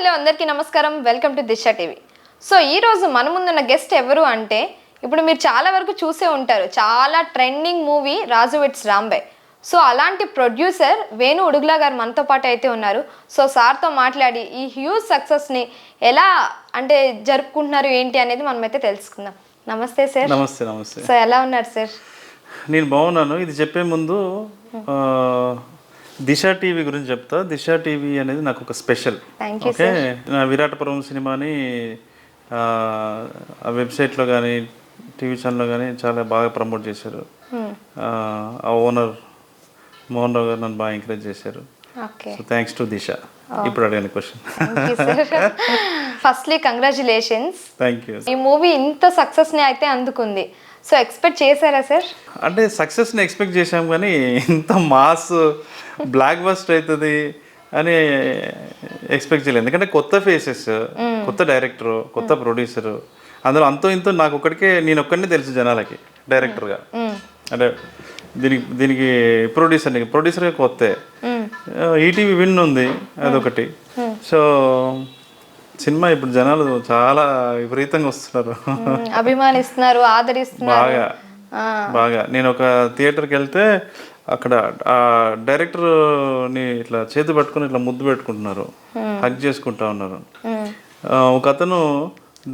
Hello అందరికీ నమస్కారం. Welcome to Disha TV. So ఈరోజు మన ముందున్న గెస్ట్ ఎవరు అంటే, ఇప్పుడు మీరు చాలా వరకు చూసే ఉంటారు, చాలా ట్రెండింగ్ మూవీ రాజు వెడ్స్ రాంబాయ్. సో అలాంటి ప్రొడ్యూసర్ వేణు ఉడుగుల గారు మనతో పాటు అయితే ఉన్నారు. సో సార్తో మాట్లాడి ఈ హ్యూజ్ సక్సెస్ని ఎలా అంటే జరుపుకుంటున్నారు ఏంటి అనేది మనమైతే తెలుసుకుందాం. నమస్తే సార్. నమస్తే. నమస్తే. సో ఎలా ఉన్నారు సార్? నేను బాగున్నాను. ఇది చెప్పే ముందు దిశ టీవీ గురించి చెప్తా. దిశ టీవీ అనేది నాకు ఒక స్పెషల్. ఓకే, నా విరాటపురం సినిమాని ఆ వెబ్సైట్లో కానీ టీవీ ఛానల్లో కానీ చాలా బాగా ప్రమోట్ చేశారు. ఆ ఓనర్ మోహన్ రావు గారు నన్ను బాగా ఎంకరేజ్ చేశారు. సో థ్యాంక్స్ టు దిశ. ఇప్పుడు అడిగిన question. Firstly congratulations. Thank you. ఈ మూవీ ఇంత సక్సెస్ని అయితే అందుకుంది. సో ఎక్స్పెక్ట్ చేశారా సార్? అంటే సక్సెస్ని ఎక్స్పెక్ట్ చేశాం, కానీ ఇంత మాస్ బ్లాక్ బస్టర్ అవుతుంది అని ఎక్స్పెక్ట్ చేయలేదు. ఎందుకంటే కొత్త ఫేసెస్, కొత్త డైరెక్టరు, కొత్త ప్రొడ్యూసరు, అందులో అంతో ఇంతో నాకు నేను ఒక్కడినే తెలుసు జనాలకి డైరెక్టర్గా. అంటే దీనికి ప్రొడ్యూసర్గా కొత్త. ఈటీవీ విన్ ఉంది, అదొకటి. సో సినిమా ఇప్పుడు జనాలు చాలా విపరీతంగా వస్తున్నారు, అభిమానిస్తున్నారు, ఆదరిస్తున్నారు బాగా. నేను ఒక థియేటర్కి వెళ్తే అక్కడ ఆ డైరెక్టర్ని ఇట్లా చేతి పట్టుకుని ఇట్లా ముద్దు పెట్టుకుంటున్నారు, హగ్ చేసుకుంటా ఉన్నారు. ఒక అతను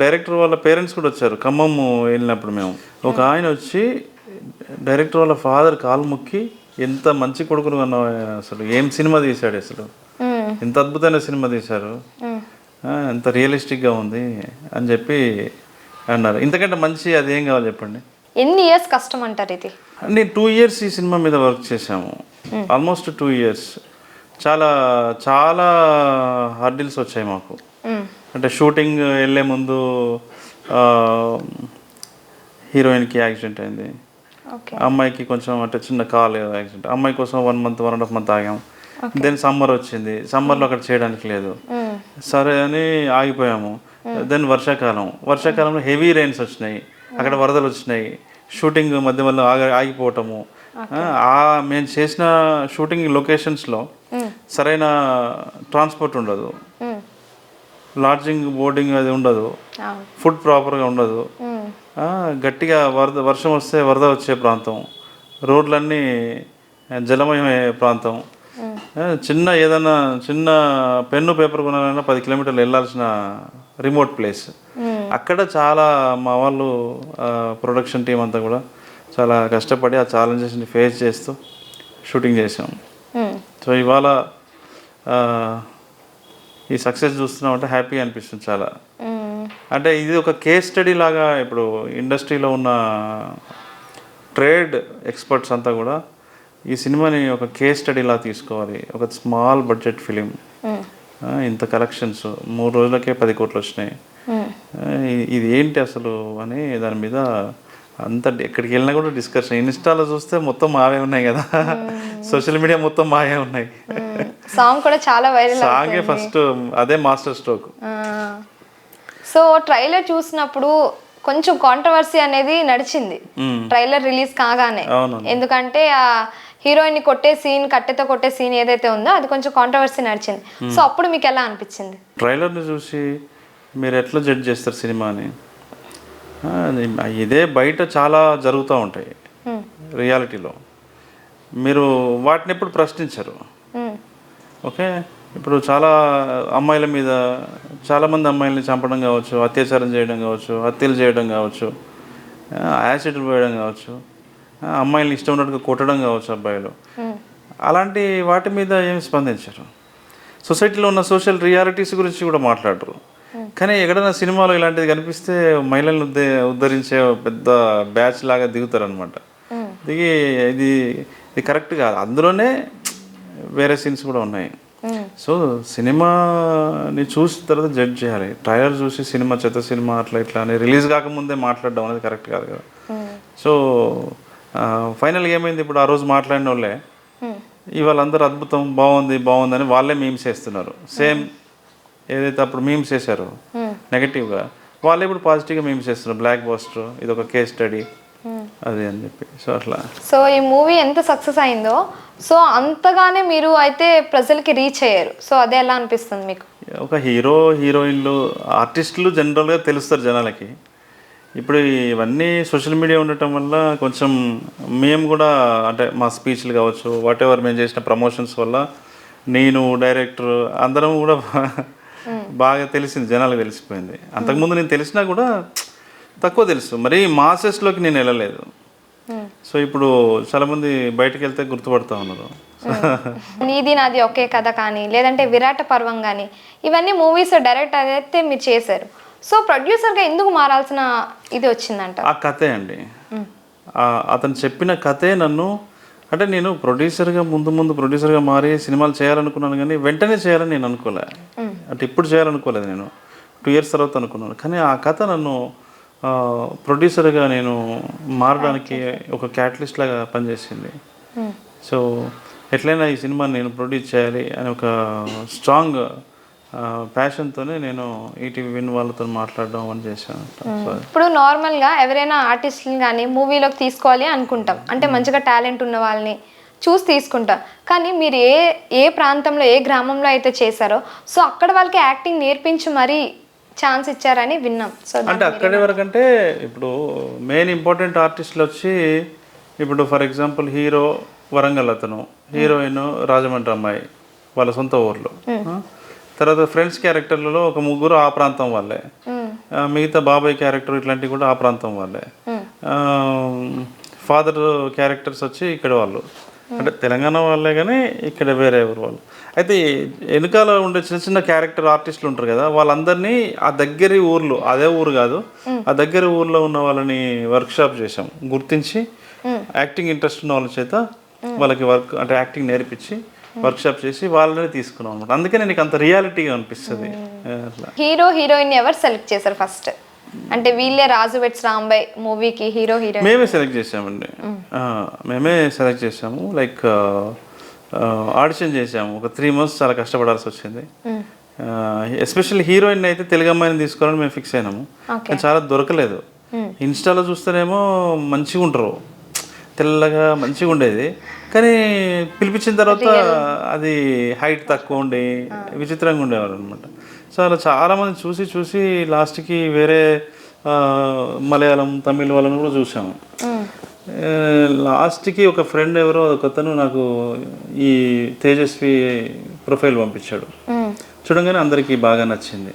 డైరెక్టర్ వాళ్ళ పేరెంట్స్ కూడా వచ్చారు. ఖమ్మం వెళ్ళినప్పుడు మేము ఒక ఆయన వచ్చి డైరెక్టర్ వాళ్ళ ఫాదర్ కాలు మొక్కి, ఎంత మంచి కొడుకును అన్న, అసలు ఏం సినిమా తీశాడు, అసలు ఎంత అద్భుతమైన సినిమా తీశారు, ఎంత రియలిస్టిక్గా ఉంది అని చెప్పి అన్నారు. ఇంతకంటే మంచి అదేం కావాలి చెప్పండి. ఎన్ని ఇయర్స్ కష్టం అంటారు ఇది? నేను 2 years ఈ సినిమా మీద వర్క్ చేశాము. Almost 2 years. చాలా చాలా హర్డిల్స్ వచ్చాయి మాకు. అంటే షూటింగ్ వెళ్ళే ముందు హీరోయిన్కి యాక్సిడెంట్ అయింది, అమ్మాయికి కొంచెం అంటే చిన్న కాల్ యాక్సిడెంట్. అమ్మాయి కోసం 1 month 1.5 month ఆగాం. దెన్ సమ్మర్ వచ్చింది, సమ్మర్లో అక్కడ చేయడానికి లేదు, సరే అని ఆగిపోయాము. దెన్ వర్షాకాలంలో హెవీ రెయిన్స్ వచ్చినాయి, అక్కడ వరదలు వచ్చినాయి, షూటింగ్ మధ్య మధ్య ఆగిపోవటము. మేము చేసిన షూటింగ్ లొకేషన్స్లో సరైన ట్రాన్స్పోర్ట్ ఉండదు, లాడ్జింగ్ బోర్డింగ్ అది ఉండదు, ఫుడ్ ప్రాపర్గా ఉండదు, గట్టిగా వర్షం వస్తే వరద వచ్చే ప్రాంతం, రోడ్లన్నీ జలమయమయ్యే ప్రాంతం. ఏదైనా చిన్న పెన్ను పేపర్ కొనాలన్నా 10 kilometers వెళ్ళాల్సిన రిమోట్ ప్లేస్. అక్కడ చాలా మా వాళ్ళు ప్రొడక్షన్ టీం అంతా కూడా చాలా కష్టపడి ఆ ఛాలెంజెస్ని ఫేస్ చేస్తూ షూటింగ్ చేసాం. సో ఇవాళ ఈ సక్సెస్ చూస్తున్నామంటే హ్యాపీ అనిపిస్తుంది చాలా. అంటే ఇది ఒక కేస్ స్టడీ లాగా. ఇప్పుడు ఇండస్ట్రీలో ఉన్న ట్రేడ్ ఎక్స్పర్ట్స్ అంతా కూడా ఈ సినిమాని ఒక కేస్ స్టడీలా తీసుకోవాలి. ఒక స్మాల్ బడ్జెట్ ఫిలిం, ఇంత కలెక్షన్స్ 3 రోజులకే 10 కోట్లు వచ్చినాయి, ఇది ఏంటి అసలు అని దాని మీద అంత ఎక్కడికి వెళ్ళినా కూడా డిస్కషన్. ఇన్స్టాలో చూస్తే మొత్తం మావే ఉన్నాయి కదా, సోషల్ మీడియా మొత్తం మావే ఉన్నాయి. సాంగ్ కూడా చాలా వైరల్. సాంగే ఫస్ట్, అదే మాస్టర్ స్ట్రోక్. సో ట్రైలర్ చూసినప్పుడు కొంచెం కాంట్రవర్సీ అనేది నడిచింది ట్రైలర్ రిలీజ్ కాగానే. ఎందుకంటే ఆ హీరోయిన్ కొట్టే సీన్, కట్టెతో కొట్టే సీన్ ఏదైతే ఉందో అది కొంచెం కాంట్రవర్సీ నడిచింది. సో అప్పుడు మీకు ఎలా అనిపించింది? ట్రైలర్ని చూసి మీరు ఎట్లా జడ్జ్ చేస్తారు సినిమాని? ఇదే బయట చాలా జరుగుతూ ఉంటాయి రియాలిటీలో, మీరు వాటిని ఎప్పుడు ప్రశ్నించరు. ఓకే, ఇప్పుడు చాలా అమ్మాయిల మీద చాలామంది అమ్మాయిల్ని చంపడం కావచ్చు, అత్యాచారం చేయడం కావచ్చు, హత్యలు చేయడం కావచ్చు, యాసిడ్లు వేయడం కావచ్చు, అమ్మాయిల్ని ఇష్టం ఉన్నట్టుగా కొట్టడం కావచ్చు అబ్బాయిలు. అలాంటి వాటి మీద ఏమి స్పందించరు. సొసైటీలో ఉన్న సోషల్ రియాలిటీస్ గురించి కూడా మాట్లాడరు. కానీ ఎక్కడైనా సినిమాలో ఇలాంటిది కనిపిస్తే మహిళలను ఉద్ధరించే పెద్ద బ్యాచ్ లాగా దిగుతారనమాట. దిగి ఇది కరెక్ట్ కాదు. అందులోనే వేరే సీన్స్ కూడా ఉన్నాయి. సో సినిమాని చూసిన తర్వాత జడ్జ్ చేయాలి. ట్రైలర్ చూసి సినిమా చెత్త సినిమా అట్లా ఇట్లా అని రిలీజ్ కాకముందే మాట్లాడడం అనేది కరెక్ట్ కాదు కదా. సో ఫైనల్గా ఏమైంది, ఇప్పుడు ఆ రోజు మాట్లాడిన వాళ్ళే ఇవాళ అందరూ అద్భుతం, బాగుంది అని వాళ్ళే మీమ్స్ వేస్తున్నారు. సేమ్ ఏదైతే అప్పుడు మీమ్స్ వేశారో నెగటివ్గా, వాళ్ళే ఇప్పుడు పాజిటివ్గా మీమ్స్ వేస్తున్నారు. బ్లాక్ బస్టర్, ఇది ఒక కేస్ స్టడీ అది అని చెప్పి. సో అట్లా. సో ఈ మూవీ ఎంత సక్సెస్ అయిందో, సో అంతగానే మీరు అయితే ప్రజలకి రీచ్ అయ్యారు. సో అదే ఎలా అనిపిస్తుంది మీకు? ఒక హీరో హీరోయిన్లు ఆర్టిస్టులు జనరల్గా తెలుస్తారు జనాలకి. ఇప్పుడు ఇవన్నీ సోషల్ మీడియా ఉండటం వల్ల కొంచెం మేము కూడా అంటే మా స్పీచ్లు కావచ్చు, వాట్ ఎవర్ మేము చేసిన ప్రమోషన్స్ వల్ల నేను డైరెక్టర్ అందరం కూడా బాగా తెలిసింది, జనాలకు తెలిసిపోయింది. అంతకుముందు నేను తెలిసినా కూడా తక్కువ తెలుసు, మరి మాసెస్లోకి నేను వెళ్ళలేదు. సో ఇప్పుడు చాలామంది బయటకు వెళ్తే గుర్తుపడుతూ ఉన్నారు. నీది నాది ఒకే కథ కానీ, లేదంటే విరాట పర్వం కానీ, ఇవన్నీ మూవీస్ డైరెక్ట్ అయితే మీరు చేశారు. సో ప్రొడ్యూసర్గా ఎందుకు మారాల్సిన ఇది వచ్చిందంట? ఆ కథే అండి, అతను చెప్పిన కథే నన్ను, అంటే నేను ప్రొడ్యూసర్గా ముందు ప్రొడ్యూసర్గా మారి సినిమాలు చేయాలనుకున్నాను, కానీ వెంటనే చేయాలని నేను అనుకోలే. అంటే ఇప్పుడు చేయాలనుకోలేదు, నేను 2 years తర్వాత అనుకున్నాను. కానీ ఆ కథ నన్ను ప్రొడ్యూసర్గా నేను మారడానికి ఒక క్యాటలిస్ట్ లాగా పనిచేసింది. సో ఎట్లయినా ఈ సినిమాని నేను ప్రొడ్యూస్ చేయాలి అని ఒక స్ట్రాంగ్ ప్యాషన్తోనే నేను ఈటీవీ విన్ వాళ్ళతో మాట్లాడడం అని చేశాను. ఇప్పుడు నార్మల్గా ఎవరైనా ఆర్టిస్ట్ని కానీ మూవీలోకి తీసుకోవాలి అనుకుంటాం, అంటే మంచిగా టాలెంట్ ఉన్న వాళ్ళని చూసి తీసుకుంటాం. కానీ మీరు ఏ ప్రాంతంలో ఏ గ్రామంలో అయితే చేశారో, సో అక్కడ వాళ్ళకి యాక్టింగ్ నేర్పించి మరీ ఛాన్స్ ఇచ్చారని విన్నాం. సో అంటే అక్కడి వరకు అంటే ఇప్పుడు మెయిన్ ఇంపార్టెంట్ ఆర్టిస్టులు వచ్చి, ఇప్పుడు ఫర్ ఎగ్జాంపుల్ హీరో వరంగల్ అతను, హీరోయిన్ రాజమండ్రి అమ్మాయి వాళ్ళ సొంత ఊర్లో, తర్వాత ఫ్రెండ్స్ క్యారెక్టర్లలో ఒక 3 ఆ ప్రాంతం వాళ్ళే, మిగతా బాబాయ్ క్యారెక్టర్ ఇట్లాంటివి కూడా ఆ ప్రాంతం వాళ్ళే, ఫాదర్ క్యారెక్టర్స్ వచ్చి ఇక్కడ వాళ్ళు, అంటే తెలంగాణ వాళ్ళే కానీ ఇక్కడ వేరే ఎవరు వాళ్ళు. అయితే వెనకాల ఉండే చిన్న క్యారెక్టర్ ఆర్టిస్టులు ఉంటారు కదా, వాళ్ళందరినీ ఆ దగ్గరి ఊర్లో, అదే ఊరు కాదు, ఆ దగ్గర ఊర్లో ఉన్న వాళ్ళని వర్క్షాప్ చేసాం, గుర్తించి యాక్టింగ్ ఇంట్రెస్ట్ ఉన్న వాళ్ళ చేత వాళ్ళకి వర్క్ అంటే యాక్టింగ్ నేర్పించి వర్క్షాప్ చేసి వాళ్ళని తీసుకున్నాం అనమాట. అందుకనే నీకు అంత రియాలిటీగా అనిపిస్తుంది. హీరో హీరోయిన్ ఎవరు సెలెక్ట్ చేశారు ఫస్ట్? అంటే వీళ్ళే రాజు వెడ్స్ రాంబాయ్ మూవీకి హీరో హీరోయిన్ మేమే సెలెక్ట్ చేసామండి. మేమే సెలెక్ట్ చేసాము, లైక్ ఆడిషన్ చేసాము. ఒక 3 months చాలా కష్టపడాల్సి వచ్చింది. ఎస్పెషల్లీ హీరోయిన్ అయితే తెలుగు అమ్మాయిని తీసుకోవాలని మేము ఫిక్స్ అయినాము, కానీ చాలా దొరకలేదు. ఇన్స్టాలో చూస్తేనేమో మంచిగా ఉంటారు, తెల్లగా మంచిగా ఉండేది, కానీ పిలిపించిన తర్వాత అది హైట్ తక్కువ ఉండి విచిత్రంగా ఉండేవారు అనమాట. సో అలా చాలామంది చూసి లాస్ట్కి వేరే మలయాళం తమిళ వాళ్ళని కూడా చూసాము. లాస్ట్కి ఒక ఫ్రెండ్ ఎవరో ఒకతను నాకు ఈ తేజస్వి ప్రొఫైల్ పంపించాడు, చూడంగానే అందరికీ బాగా నచ్చింది.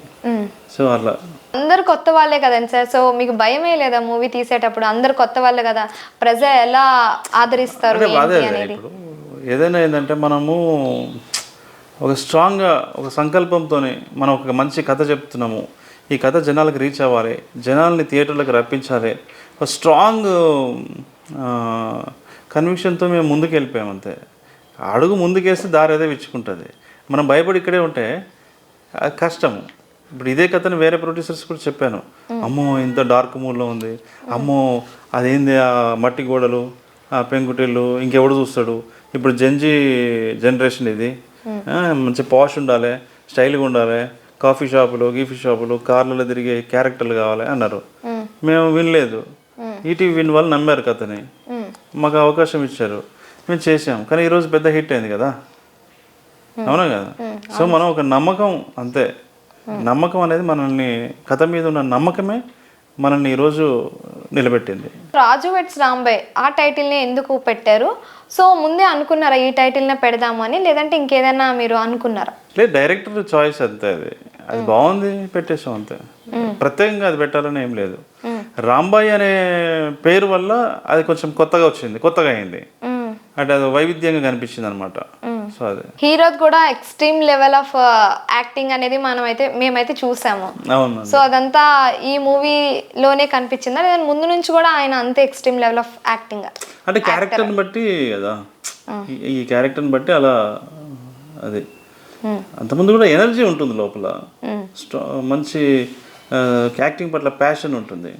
సో అట్లా అందరు కొత్త వాళ్ళే కదండి సార్, సో మీకు భయమే లేదా మూవీ తీసేటప్పుడు? అందరు కొత్త వాళ్ళే కదా, ప్రజలు ఎలా ఆదరిస్తారు? ఇప్పుడు ఏదైనా ఏంటంటే మనము ఒక స్ట్రాంగ్గా ఒక సంకల్పంతోనే మనం ఒక మంచి కథ చెప్తున్నాము, ఈ కథ జనాలకు రీచ్ అవ్వాలి, జనాల్ని థియేటర్లకు రప్పించాలి, ఒక స్ట్రాంగ్ కన్విక్షన్తో మేము ముందుకు వెళ్ళిపోయాం. అంతే, అడుగు ముందుకేస్తే దారి అదే విచ్చుకుంటుంది. మనం భయపడి ఇక్కడే ఉంటే కష్టము. ఇప్పుడు ఇదే కథను వేరే ప్రొడ్యూసర్స్ కూడా చెప్పాను, అమ్మో ఇంత డార్క్ మూడ్లో ఉంది, అమ్మో అదేంది ఆ మట్టి గోడలు ఆ పెంకుటిల్లు ఇంకెవడు చూస్తాడు, ఇప్పుడు జనరేషన్ ఇది, మంచి పాష్ ఉండాలి, స్టైల్గా ఉండాలి, కాఫీ షాపులు గీఫీ షాపులు కార్లలో తిరిగే క్యారెక్టర్లు కావాలి అన్నారు. మేము వినలేదు, ఈటీవీ విన్ వాళ్ళు నమ్మారు కథని, మాకు అవకాశం ఇచ్చారు, మేము చేసాం. కానీ ఈరోజు పెద్ద హిట్ అయింది కదా, అవునా కదా? సో మనం ఒక నమ్మకం, అంతే, నమ్మకం అనేది మనల్ని, కథ మీద ఉన్న నమ్మకమే మనల్ని ఈరోజు నిలబెట్టింది. రాజు వెడ్స్ రాంబాయ్ ఆ టైటిల్ని ఎందుకు పెట్టారు? సో ముందే అనుకున్నారా ఈ టైటిల్నే పెడదాము అని, లేదంటే ఇంకేదైనా మీరు అనుకున్నారా? లేదు, డైరెక్టర్ చాయిస్ అంతే, అది బాగుంది పెట్టేసాం అంతే, ప్రత్యేకంగా అది పెట్టాలని ఏం లేదు. రాంబాయ్ అనే పేరు వల్ల అది కొంచెం కొత్తగా అయింది, అంటే అది వైవిధ్యంగా కనిపించింది అనమాట. సో అదే హీరో కూడా ఎక్స్ట్రీమ్ లెవెల్ ఆఫ్ యాక్టింగ్ అనేది మేమైతే చూసాము. అవును, సో అదంతా ఈ మూవీలోనే కనిపించిందా, లేదా ముందు నుంచి కూడా ఆయన అంతే ఎక్స్ట్రీమ్ లెవెల్ ఆఫ్ యాక్టింగ్? అంటే క్యారెక్టర్ని బట్టి కదా, ఈ క్యారెక్టర్ని బట్టి అలా, అది అంతకుముందు కూడా ఎనర్జీ ఉంటుంది లోపల, మంచి యాక్టింగ్ పట్ల ప్యాషన్ ఉంటుంది,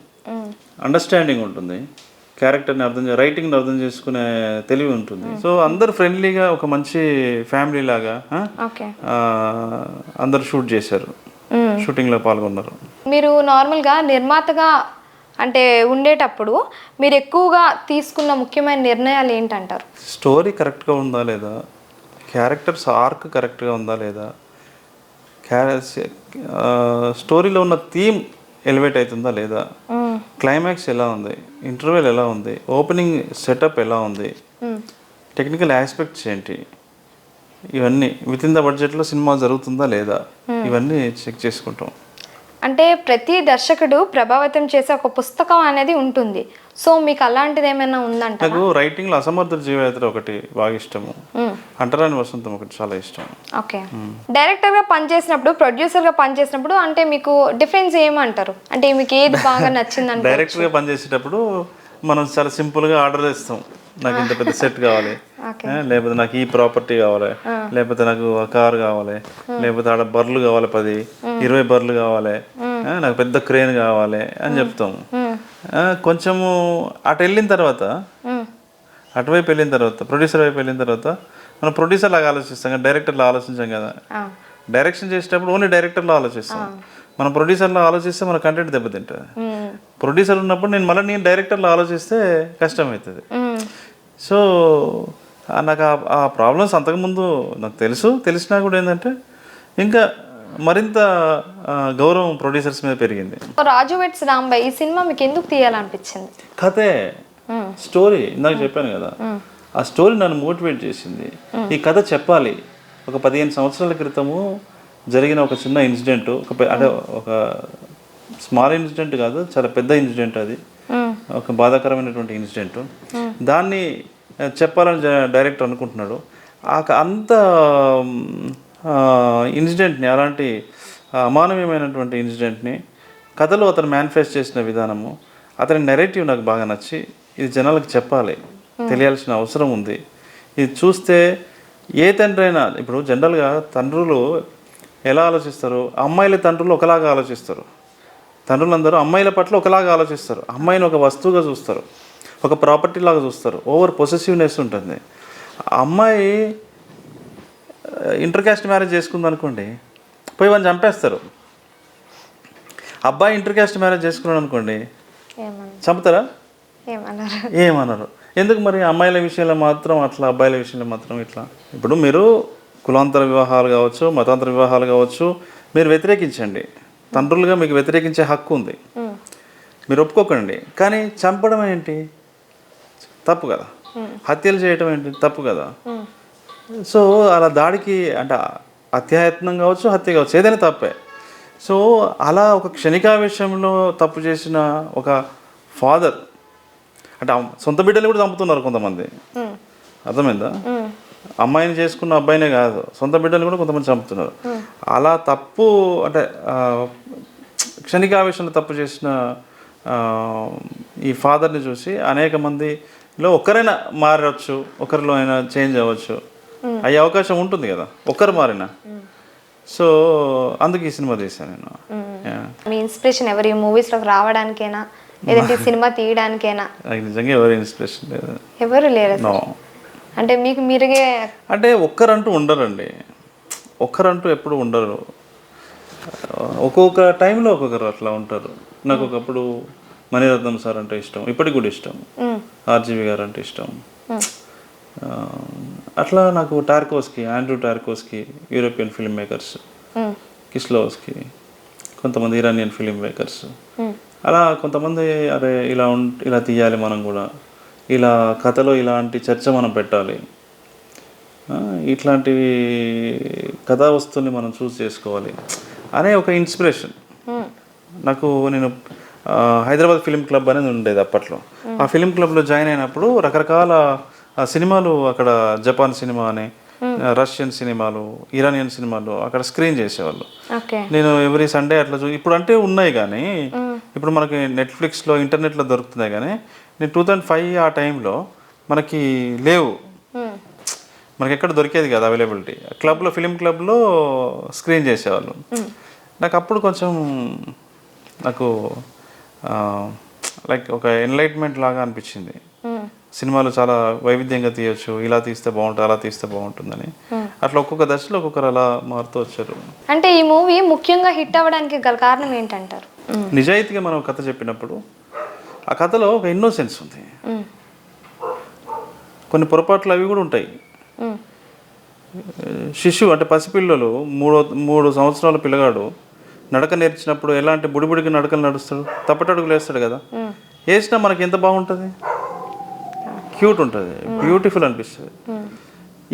అండర్స్టాండింగ్ ఉంటుంది, క్యారెక్టర్ని రైటింగ్ని అర్థం చేసుకునే తెలివి ఉంటుంది. సో అందరు ఫ్రెండ్లీగా ఒక మంచి ఫ్యామిలీ లాగా అందరు షూట్ చేశారు, షూటింగ్లో పాల్గొన్నారు. మీరు నార్మల్గా నిర్మాతగా అంటే ఉండేటప్పుడు మీరు ఎక్కువగా తీసుకున్న ముఖ్యమైన నిర్ణయాలు ఏంటంటారు? స్టోరీ కరెక్ట్గా ఉందా లేదా, క్యారెక్టర్స్ ఆర్క్ కరెక్ట్గా ఉందా లేదా, స్టోరీలో ఉన్న థీమ్ ఎలివేట్ అవుతుందా లేదా, క్లైమాక్స్ ఎలా ఉంది, ఇంటర్వెల్ ఎలా ఉంది, ఓపెనింగ్ సెటప్ ఎలా ఉంది, టెక్నికల్ ఆస్పెక్ట్స్ ఏంటి, ఇవన్నీ విత్ ఇన్ ద బడ్జెట్లో సినిమా జరుగుతుందా లేదా, ఇవన్నీ చెక్ చేసుకుంటాం. అంటే ప్రతి దర్శకుడు ప్రభావితం చేసే ఒక పుస్తకం అనేది ఉంటుంది. సో మీకు అలాంటిది ఏమైనా ఉందంట? నాకు రైటింగ్లో అసమర్థ జీవయాత్ర ఒకటి బాగా ఇష్టము, అంటరాని వసంతం ఒకటి చాలా ఇష్టం. ఓకే. డైరెక్టర్గా పనిచేసినప్పుడు, ప్రొడ్యూసర్గా పనిచేసినప్పుడు అంటే మీకు డిఫరెన్స్ ఏమంటారు? అంటే మీకు ఏది బాగా నచ్చింది? డైరెక్టర్గా పనిచేసేటప్పుడు మనం చాలా సింపుల్గా ఆర్డర్ ఇస్తాం, నాకు ఇంత పెద్ద సెట్ కావాలి, లేకపోతే నాకు ఈ ప్రాపర్టీ కావాలి, లేకపోతే నాకు కారు కావాలి, లేకపోతే ఆడ బర్రెలు కావాలి 10-20 బర్రెలు కావాలి, నాకు పెద్ద క్రేన్ కావాలి అని చెప్తాం. కొంచెము అటువైపు వెళ్ళిన తర్వాత ప్రొడ్యూసర్ వైపు వెళ్ళిన తర్వాత మనం ప్రొడ్యూసర్ లాగా ఆలోచిస్తాం కదా, డైరెక్టర్లో ఆలోచించాం కదా. డైరెక్షన్ చేసేటప్పుడు ఓన్లీ డైరెక్టర్లో ఆలోచిస్తాం. మనం ప్రొడ్యూసర్లో ఆలోచిస్తే మన కంటెంట్ దెబ్బతింటుంది. ప్రొడ్యూసర్ ఉన్నప్పుడు నేను డైరెక్టర్లో ఆలోచిస్తే కష్టమవుతుంది. సో నాకు ఆ ప్రాబ్లమ్స్ అంతకుముందు నాకు తెలిసినా కూడా ఏంటంటే ఇంకా మరింత గౌరవం ప్రొడ్యూసర్స్ మీద పెరిగింది. రాజు వెడ్స్ రాంబాయ్ ఈ సినిమా మీకు ఎందుకు తీయాలనిపించింది? కథే, స్టోరీ ఇందాక చెప్పాను కదా, ఆ స్టోరీ నన్ను మోటివేట్ చేసింది. ఈ కథ చెప్పాలి. ఒక 15 సంవత్సరాల క్రితము జరిగిన ఒక చిన్న ఇన్సిడెంట్, అంటే ఒక స్మాల్ ఇన్సిడెంట్ కాదు, చాలా పెద్ద ఇన్సిడెంట్, అది ఒక బాధాకరమైనటువంటి ఇన్సిడెంట్. దాన్ని చెప్పాలని డైరెక్టర్ అనుకుంటున్నాడు. అంత ఇన్సిడెంట్ని, అలాంటి అమానవీయమైనటువంటి ఇన్సిడెంట్ని కథలో అతను మేనిఫెస్ట్ చేసిన విధానము, అతని నెరేటివ్ నాకు బాగా నచ్చి, ఇది జనాలకు చెప్పాలి, తెలియాల్సిన అవసరం ఉంది. ఇది చూస్తే ఏ తండ్రి అయినా, ఇప్పుడు జనరల్గా తండ్రులు ఎలా ఆలోచిస్తారు, అమ్మాయిల తండ్రులు ఒకలాగా ఆలోచిస్తారు, తండ్రులందరూ అమ్మాయిల పట్ల ఒకలాగా ఆలోచిస్తారు. అమ్మాయిని ఒక వస్తువుగా చూస్తారు, ఒక ప్రాపర్టీ లాగా చూస్తారు, ఓవర్ పొసెసివ్నెస్ ఉంటుంది. అమ్మాయి ఇంటర్ క్యాస్ట్ మ్యారేజ్ చేసుకుంది అనుకోండి, పోయి వాళ్ళని చంపేస్తారు. అబ్బాయి ఇంటర్ క్యాస్ట్ మ్యారేజ్ చేసుకున్నాడు అనుకోండి, చంపుతారా? ఏమన్నారు? ఎందుకు మరి అమ్మాయిల విషయంలో మాత్రం అట్లా, అబ్బాయిల విషయంలో మాత్రం ఇట్లా? ఇప్పుడు మీరు కులాంతర వివాహాలు కావచ్చు, మతాంతర వివాహాలు కావచ్చు, మీరు వ్యతిరేకించండి. తండ్రులుగా మీకు వ్యతిరేకించే హక్కు ఉంది, మీరు ఒప్పుకోకండి. కానీ చంపడం ఏంటి? తప్పు కదా. హత్యలు చేయటం ఏంటి? తప్పు కదా. సో అలా దాడికి, అంటే అత్యాయత్నం కావచ్చు, హత్య కావచ్చు, ఏదైనా తప్పే. సో అలా ఒక క్షణికావేశంలో తప్పు చేసిన ఒక ఫాదర్, అంటే సొంత బిడ్డలు కూడా చంపుతున్నారు కొంతమంది, అర్థమైందా? అమ్మాయిని చేసుకున్న అబ్బాయినే కాదు, సొంత బిడ్డలు కూడా కొంతమంది చంపుతున్నారు. అలా తప్పు, అంటే క్షణికావేశంలో తప్పు చేసిన ఈ ఫాదర్ని చూసి అనేక మందిలో ఒకరైనా మారవచ్చు, ఒకరిలో అయినా చేంజ్ అవ్వచ్చు, అయ్యే అవకాశం ఉంటుంది కదా ఒక్కరు మారినా. సో అందుకు ఈ సినిమా తీసాను నేను. మీ ఇన్స్పిరేషన్ ఎవరు ఈ మూవీస్లోకి రావడానికైనా, లేదంటే సినిమా తీయడానికైనా? నిజంగా ఎవరు ఇన్స్పిరేషన్ లేదు, ఎవరు లేరు. అంటే మీకు మీరుగే, అంటే ఒక్కరంటూ ఉండరండి, ఒక్కరంటూ ఎప్పుడు ఉండరు. ఒక్కొక్క టైంలో ఒక్కొక్కరు అట్లా ఉంటారు. నాకు ఒకప్పుడు మణిరత్నం సార్ అంటే ఇష్టం, ఇప్పటికి కూడా ఇష్టం. ఆర్జీవి గారు అంటే ఇష్టం. అట్లా నాకు ఆండ్రూ టార్కోస్కి, యూరోపియన్ ఫిల్మ్ మేకర్స్, కిస్లోవ్స్కి, కొంతమంది ఇరానియన్ ఫిల్మ్ మేకర్స్, అలా కొంతమంది అరే ఇలా తీయాలి మనం కూడా, ఇలా కథలో ఇలాంటి చర్చ మనం పెట్టాలి, ఇట్లాంటివి కథా వస్తువుని మనం చూస్ చేసుకోవాలి అనే ఒక ఇన్స్పిరేషన్ నాకు. నేను హైదరాబాద్ ఫిలిం క్లబ్ అనేది ఉండేది అప్పట్లో. ఆ ఫిలిం క్లబ్లో జాయిన్ అయినప్పుడు రకరకాల సినిమాలు అక్కడ, జపాన్ సినిమా అని, రష్యన్ సినిమాలు, ఇరానియన్ సినిమాలు అక్కడ స్క్రీన్ చేసేవాళ్ళు. నేను ఎవ్రీ సండే అట్లా ఇప్పుడు అంటే ఉన్నాయి కానీ, ఇప్పుడు మనకి నెట్ఫ్లిక్స్లో, ఇంటర్నెట్లో దొరుకుతున్నాయి కానీ, నేను 2005 ఆ టైంలో మనకి లేవు, మనకి ఎక్కడ దొరికేది కదా అవైలబిలిటీ. క్లబ్లో, ఫిలిం క్లబ్లో స్క్రీన్ చేసేవాళ్ళు. నాకు అప్పుడు కొంచెం లైక్ ఒక ఎన్లైట్మెంట్ లాగా అనిపించింది. సినిమాలు చాలా వైవిధ్యంగా తీయచ్చు, ఇలా తీస్తే బాగుంటుంది, అలా తీస్తే బాగుంటుందని. అట్లా ఒక్కొక్క దశలో ఒక్కొక్కరు అలా మారుతూ వచ్చారు. అంటే ఈ మూవీ ముఖ్యంగా హిట్ అవ్వడానికి గల కారణం ఏంటంటారు? నిజాయితీగా మనం కథ చెప్పినప్పుడు ఆ కథలో ఒక ఇన్నోసెన్స్ ఉంది, కొన్ని పొరపాట్లు అవి కూడా ఉంటాయి. శిశువు అంటే పసిపిల్లలు మూడు సంవత్సరాల పిల్లగాడు నడక నేర్చినప్పుడు ఎలాంటి బుడిబుడికి నడకలు నడుస్తాడు, తప్పటడుగులు వేస్తాడు కదా. వేసినా మనకి ఎంత బాగుంటుంది, క్యూట్ ఉంటుంది, బ్యూటిఫుల్ అనిపిస్తుంది.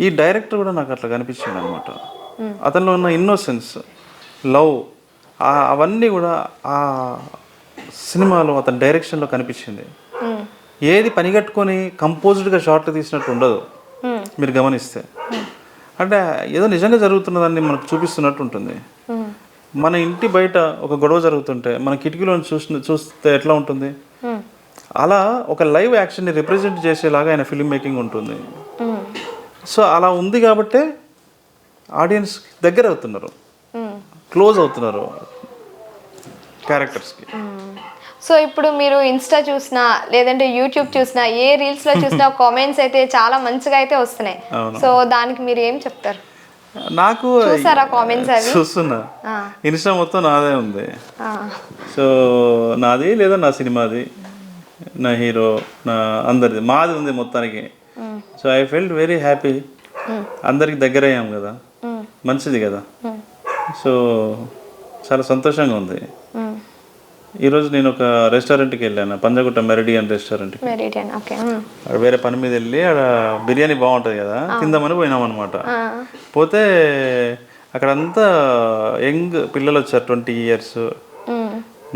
ఈ డైరెక్టర్ కూడా నాకు అట్లా కనిపించింది అనమాట. అతనిలో ఉన్న ఇన్నోసెన్స్, లవ్, అవన్నీ కూడా ఆ సినిమాలో అతని డైరెక్షన్లో కనిపించింది. ఏది పనిగట్టుకొని కంపోజ్డ్గా షార్ట్ తీసినట్టు ఉండదు మీరు గమనిస్తే. అంటే ఏదో నిజంగా జరుగుతున్నదాన్ని మనకు చూపిస్తున్నట్టు ఉంటుంది. మన ఇంటి బయట ఒక గొడవ జరుగుతుంటే మన కిటికీలో చూస్తే ఎట్లా ఉంటుంది, అలా ఒక లైవ్ యాక్షన్ని రిప్రజెంట్ చేసేలాగా ఆయన ఫిల్మ్ మేకింగ్ ఉంటుంది. సో అలా ఉంది కాబట్టే ఆడియన్స్ దగ్గర అవుతున్నారు, క్లోజ్ అవుతున్నారు క్యారెక్టర్స్కి. సో ఇప్పుడు మీరు ఇన్స్టా చూసినా లేదంటే యూట్యూబ్ చూసినా ఏ రీల్స్లో చూసినా కామెంట్స్ అయితే చాలా మంచిగా అయితే వస్తున్నాయి. సో దానికి మీరు ఏం చెప్తారు? నాకు చూసారా కామెంట్స్ అవి? చూస్తున్నా, ఇన్స్టా మొత్తం నాదే ఉంది. సో నాది లేదా నా సినిమాది, నా హీరో, నా అందరిది, మాది ఉంది మొత్తానికి. So I felt very happy. అందరికి దగ్గర అయ్యాం కదా, మంచిది కదా. సో చాలా సంతోషంగా ఉంది. ఈరోజు నేను ఒక రెస్టారెంట్కి వెళ్ళాను, పంజగుట్ట మెరిడియన్ రెస్టారెంట్కి. వేరే పని మీద వెళ్ళి ఆడ బిర్యానీ బాగుంటుంది కదా తిందామని పోయినాం అనమాట. పోతే అక్కడంతా యంగ్ పిల్లలు వచ్చారు, 20 years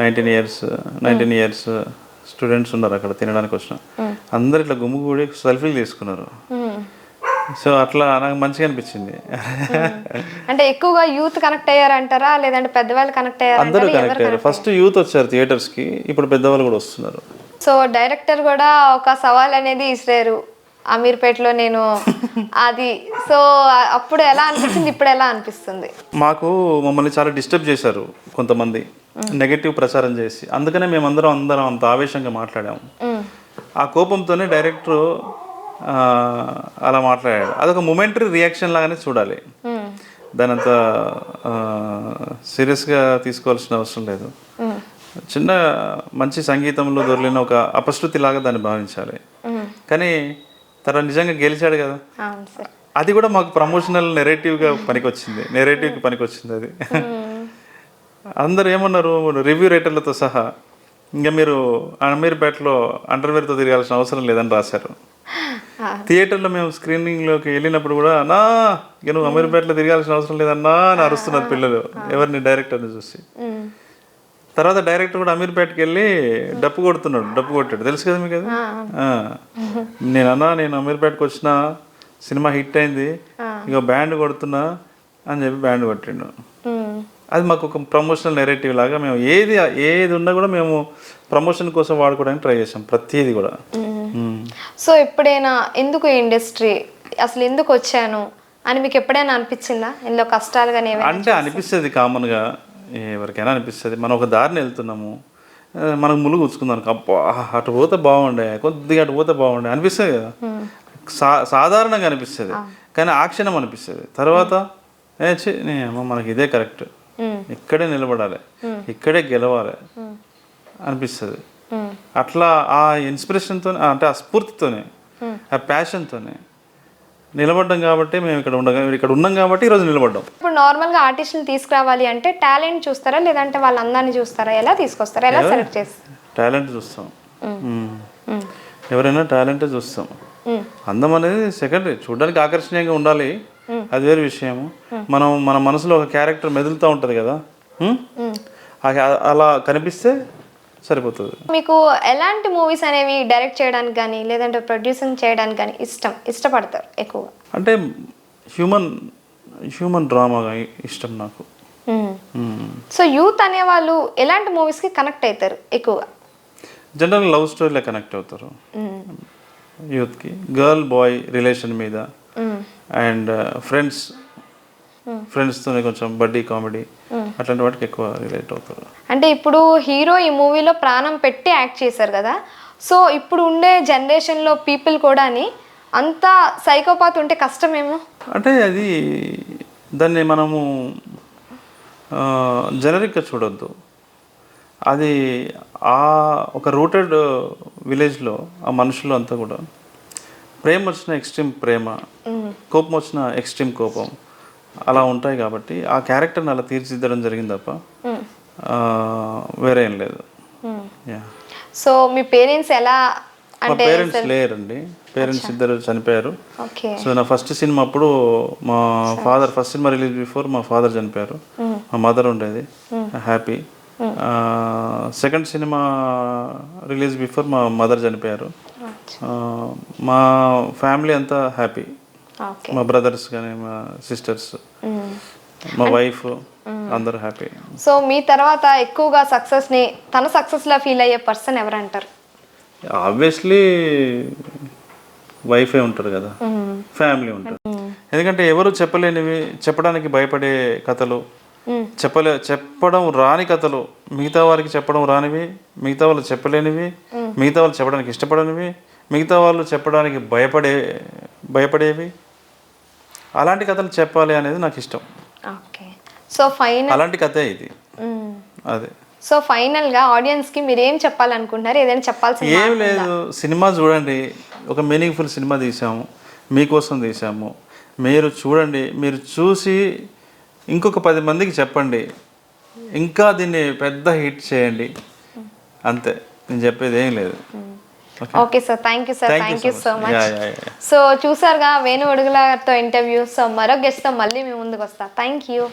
19 years స్టూడెంట్స్ ఉన్నారు అక్కడ తినడానికి వచ్చిన. అందరు ఇట్లా గుమ్ముగూడి సెల్ఫీలు తీసుకున్నారు. సో అట్లా నాకు మంచిగా అనిపించింది. అంటే ఎక్కువగా యూత్ కనెక్ట్ అయ్యారంటారా లేదంటే పెద్దవాళ్ళు కనెక్ట్ అయ్యారా? అందరూ కనెక్ట్ అయ్యారు. ఫస్ట్ యూత్ వచ్చారు థియేటర్స్కి, ఇప్పుడు పెద్దవాళ్ళు కూడా వస్తున్నారు. సో డైరెక్టర్ కూడా ఒక సవాల్ అనేది ఇసిరారు అమీర్పేటలో నేను అది. సో అప్పుడు ఎలా అనిపించింది, ఇప్పుడు ఎలా అనిపిస్తుంది? మాకు మమ్మల్ని చాలా డిస్టర్బ్ చేశారు కొంతమంది, నెగటివ్ ప్రచారం చేసి. అందుకనే మేమందరం అంత ఆవేశంగా మాట్లాడాము. ఆ కోపంతోనే డైరెక్టర్ అలా మాట్లాడాడు. అదొక మొమెంటరీ రియాక్షన్ లాగానే చూడాలి, దాని అంత సీరియస్గా తీసుకోవాల్సిన అవసరం లేదు. చిన్న మంచి సంగీతంలో దొరికిన ఒక అపశృతి లాగా దాన్ని భావించాలి. కానీ తన నిజంగా గెలిచాడు కదా, అది కూడా మాకు ప్రమోషనల్ నెరేటివ్కి పనికొచ్చింది అది. అందరు ఏమన్నారు, రివ్యూ రైటర్లతో సహా, ఇంకా మీరు అమీర్పేటలో అండర్వేర్తో తిరగాల్సిన అవసరం లేదని రాశారు. థియేటర్లో మేము స్క్రీనింగ్లోకి వెళ్ళినప్పుడు కూడా ఇక నువ్వు అమీర్పేటలో తిరగాల్సిన అవసరం లేదన్నా అని అరుస్తున్నారు పిల్లలు, ఎవరిని, డైరెక్టర్ని చూసి. తర్వాత డైరెక్టర్ కూడా అమీర్పేటకి వెళ్ళి డప్పు కొట్టాడు, తెలుసు కదా మీకు అది. నేను అమీర్పేటకి వచ్చిన, సినిమా హిట్ అయింది, ఇక బ్యాండ్ కొడుతున్నా అని చెప్పి బ్యాండ్ కొట్టిండు. అది మాకు ఒక ప్రమోషనల్ నెరేటివ్ లాగా మేము ఏది ఉన్నా కూడా మేము ప్రమోషన్ కోసం వాడుకోవడానికి ట్రై చేసాం, ప్రతిదీ కూడా. సో ఎప్పుడైనా ఎందుకు ఇండస్ట్రీ, అసలు ఎందుకు వచ్చాను అని మీకు ఎప్పుడైనా అనిపించిందా? ఇందులో కష్టాలు కానీ అంటే అనిపిస్తుంది, కామన్గా ఎవరికైనా అనిపిస్తుంది. మనం ఒక దారిని వెళ్తున్నాము, మనకు ములుగు గుచ్చుకుందాం, అబ్బా అటు పోతే బాగుండే, కొద్దిగా అటు పోతే బాగుండే అనిపిస్తుంది కదా, సాధారణంగా అనిపిస్తుంది. కానీ ఆ క్షణం అనిపిస్తుంది, తర్వాత మనకి ఇదే కరెక్ట్, ఇక్కడే నిలబడాలి, ఇక్కడే గెలవాలి అనిపిస్తుంది. అట్లా ఆ ఇన్స్పిరేషన్తో, అంటే ఆ స్ఫూర్తితోనే, ఆ ప్యాషన్తోనే నిలబడ్డాం కాబట్టి మేము ఇక్కడ ఉన్నాం కాబట్టి ఈరోజు నిలబడ్డాం. ఇప్పుడు నార్మల్గా ఆర్టిస్ట్ని తీసుకురావాలి అంటే టాలెంట్ చూస్తారా లేదంటే వాళ్ళ అందాన్ని చూస్తారా? ఎలా తీసుకొస్తారా, ఎలా సెలెక్ట్ చేస్తారు? టాలెంట్ చూస్తాం, ఎవరైనా టాలెంటే చూస్తాం. అందం అనేది సెకండరీ, చూడడానికి ఆకర్షణీయంగా ఉండాలి, అది వేరే విషయము. మన మనసులో ఒక క్యారెక్టర్ మెదులుతూ ఉంటుంది కదా, అలా కనిపిస్తే సరిపోతుంది. మీకు ఎలాంటి మూవీస్ అనేవి డైరెక్ట్ చేయడానికి కానీ లేదంటే ప్రొడ్యూసింగ్ చేయడానికి కానీ ఇష్టపడతారు ఎక్కువగా? అంటే హ్యూమన్ డ్రామా ఇష్టం నాకు. సో యూత్ అనేవాళ్ళు ఎలాంటి మూవీస్కి కనెక్ట్ అవుతారు ఎక్కువగా? జనరల్ లవ్ స్టోరీలో కనెక్ట్ అవుతారు యూత్కి, గర్ల్ బాయ్ రిలేషన్ మీద, అండ్ ఫ్రెండ్స్తోనే కొంచెం బడ్డీ కామెడీ అట్లాంటి వాటికి ఎక్కువ రిలేట్ అవుతారు. అంటే ఇప్పుడు హీరో ఈ మూవీలో ప్రాణం పెట్టి యాక్ట్ చేశారు కదా, సో ఇప్పుడు ఉండే జనరేషన్లో పీపుల్ కూడా అంత సైకోపాత్ ఉంటే కష్టమేమో. అంటే అది దాన్ని మనము జనరిక్గా చూడొద్దు. అది ఒక రూటెడ్ విలేజ్లో ఆ మనుషులు అంతా కూడా ప్రేమ వచ్చిన ఎక్స్ట్రీమ్ ప్రేమ, కోపం వచ్చిన ఎక్స్ట్రీమ్ కోపం అలా ఉంటాయి కాబట్టి ఆ క్యారెక్టర్ని అలా తీర్చిదిద్దడం జరిగింది తప్ప వేరే ఏం లేదు. యా. సో మీ పేరెంట్స్ ఎలా మా అంటే పేరెంట్స్ లేరండి, పేరెంట్స్ ఇద్దరు చనిపోయారు. ఓకే. సో నా ఫస్ట్ సినిమా అప్పుడు మా father, first cinema release before మా ఫాదర్ చనిపోయారు, మా మదర్ ఉండేది happy. Second cinema release before మా మదర్ చనిపోయారు. మా ఫ్యామిలీ అంతా హ్యాపీ, ఓకే. మా బ్రదర్స్ కానీ మా సిస్టర్స్ మా వైఫ్ అందరూ హ్యాపీ. సో మీ తర్వాత ఎక్కువగా తన సక్సెస్లా ఫీల్ అయ్యే పర్సన్ ఎవరంటారు? ఆబ్వియస్లీ వైఫే ఉంటారు కదా, ఫ్యామిలీ ఉంటారు. ఎందుకంటే ఎవరు చెప్పలేనివి, చెప్పడానికి భయపడే కథలు, చెప్పడం రాని కథలు, మిగతా వారికి చెప్పడం రానివి, మిగతా వాళ్ళు చెప్పలేనివి, మిగతా వాళ్ళు చెప్పడానికి ఇష్టపడనివి, మిగతా వాళ్ళు చెప్పడానికి భయపడేవి, అలాంటి కథలు చెప్పాలి అనేది నాకు ఇష్టం. ఓకే. సో అలాంటి కథే ఇది. అదే. సో ఫైనల్గా ఆడియన్స్కి మీరు ఏం చెప్పాలనుకుంటున్నారు? ఏదైనా చెప్పాల్సిన ఏం లేదు, సినిమా చూడండి, ఒక మీనింగ్ఫుల్ సినిమా తీసాము, మీకోసం తీసాము, మీరు చూడండి, మీరు చూసి ఇంకొక 10 మందికి చెప్పండి, ఇంకా దీన్ని పెద్ద హిట్ చేయండి, అంతే. నేను చెప్పేది ఏం లేదు. Okay sir, thank you sir, thank you so much. So చూసారుగా వేణు ఉడుగులతో ఇంటర్వ్యూ. సో మరో గెస్ట్తో మళ్ళీ మీ ముందుకు వస్తా. Thank you.